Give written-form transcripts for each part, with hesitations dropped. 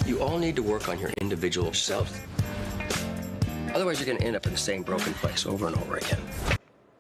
You all need to work on your individual selves. Otherwise, you're going to end up in the same broken place over and over again.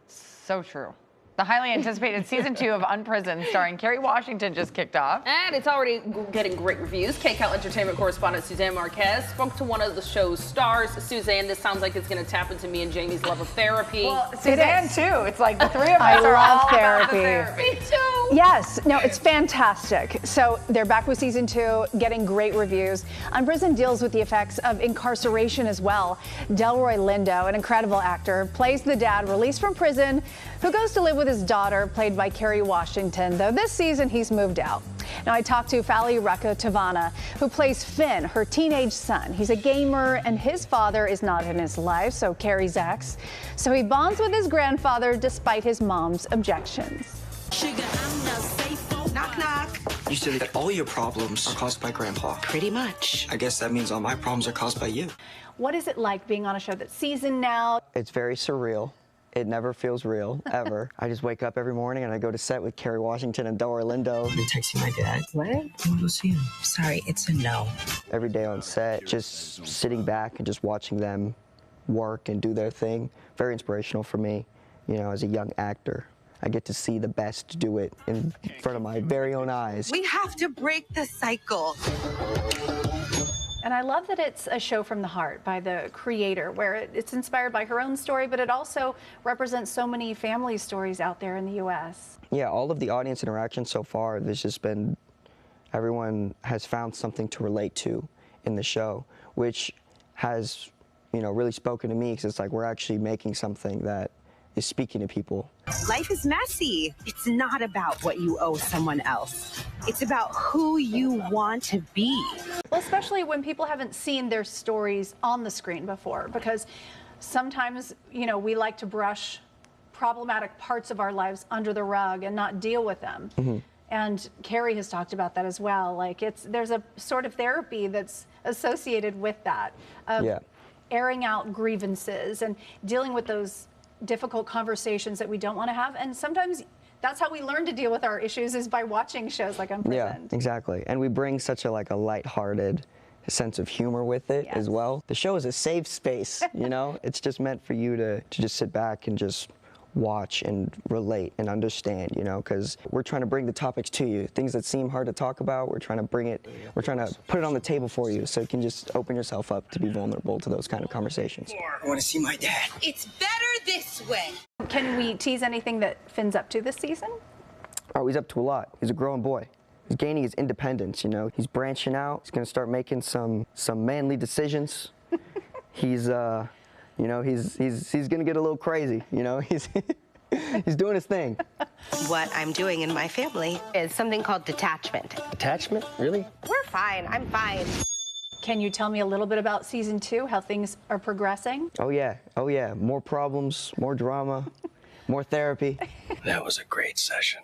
So true. The highly anticipated season 2 of Unprisoned, starring Kerry Washington, just kicked off. And it's already getting great reviews. KCAL entertainment correspondent Suzanne Marques spoke to one of the show's stars. Suzanne, this sounds like it's going to tap into me and Jamie's love of therapy. Well, Suzanne, too. It's like the three of us are all about the therapy. Me too. Yes, no, it's fantastic. So they're back with season 2, getting great reviews. Unprisoned deals with the effects of incarceration as well. Delroy Lindo, an incredible actor, plays the dad released from prison who goes to live with his daughter, played by Kerry Washington, though this season he's moved out. Now I talked to Faly Rakotohavana, who plays Finn, her teenage son. He's a gamer and his father is not in his life, so Kerry's ex. So he bonds with his grandfather despite his mom's objections. Knock, knock. You said that all your problems are caused by Grandpa. Pretty much. I guess that means all my problems are caused by you. What is it like being on a show that's seasoned now? It's very surreal. It never feels real, ever. I just wake up every morning and I go to set with Kerry Washington and Delroy Lindo. I've been texting my dad. What? I want to go see him. Sorry, it's a no. Every day on set, just sitting back and just watching them work and do their thing. Very inspirational for me, you know, as a young actor. I get to see the best do it in front of my very own eyes. We have to break the cycle. And I love that it's a show from the heart by the creator, where it's inspired by her own story, but it also represents so many family stories out there in the U.S. Yeah, all of the audience interaction so far, there's just been, everyone has found something to relate to in the show, which has, you know, really spoken to me, because it's like we're actually making something that is speaking to people. Life is messy. It's not about what you owe someone else. It's about who you want to be. Well, especially when people haven't seen their stories on the screen before, because sometimes, you know, we like to brush problematic parts of our lives under the rug and not deal with them. Mm-hmm. And Kerry has talked about that as well. Like, there's a sort of therapy that's associated with that, of airing out grievances and dealing with those difficult conversations that we don't want to have. And sometimes that's how we learn to deal with our issues, is by watching shows like Unprisoned. Yeah, exactly. And we bring such a lighthearted sense of humor with it as well. The show is a safe space, you know? It's just meant for you to just sit back and just watch and relate and understand, you know, because we're trying to bring the topics to you. Things that seem hard to talk about, we're trying to put it on the table for you, so you can just open yourself up to be vulnerable to those kind of conversations. I want to see my dad. It's better this way. Can we tease anything that Finn's up to this season? Oh, he's up to a lot. He's a growing boy. He's gaining his independence, you know. He's branching out. He's going to start making some manly decisions. He's you know, he's gonna get a little crazy, you know. He's doing his thing. What I'm doing in my family is something called detachment. Attachment? Really? We're fine. I'm fine. Can you tell me a little bit about season 2, how things are progressing? Oh yeah, more problems, more drama, more therapy. That was a great session.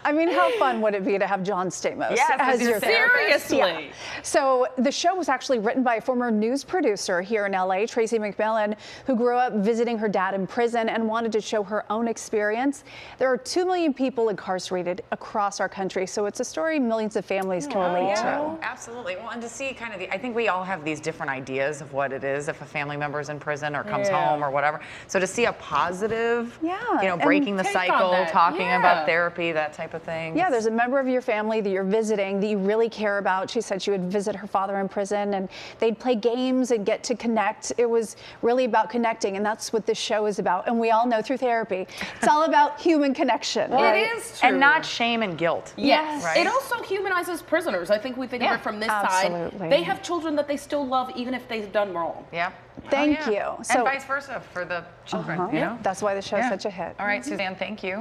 I mean, how fun would it be to have John Stamos as your therapist? Seriously. Yeah. So the show was actually written by a former news producer here in LA, Tracy McMillan, who grew up visiting her dad in prison and wanted to show her own experience. There are 2 million people incarcerated across our country, so it's a story millions of families can relate to. Absolutely. Well, and to see kind of I think we all have these different ideas of what it is if a family member is in prison or comes home or whatever. So to see a positive, you know, breaking the cycle, talking about therapy, that type of thing. Yeah, there's a member of your family that you're visiting that you really care about. She said she would visit her father in prison and they'd play games and get to connect. It was really about connecting, and that's what this show is about. And we all know through therapy, it's all about human connection. Well, right? It is true. And not shame and guilt. Yes. Right? It also humanizes prisoners. I think we think of it from this side. They have children that they still love even if they've done wrong. Yeah. Thank you. And vice versa for the children, you know? That's why the show's such a hit. All right, Suzanne, thank you.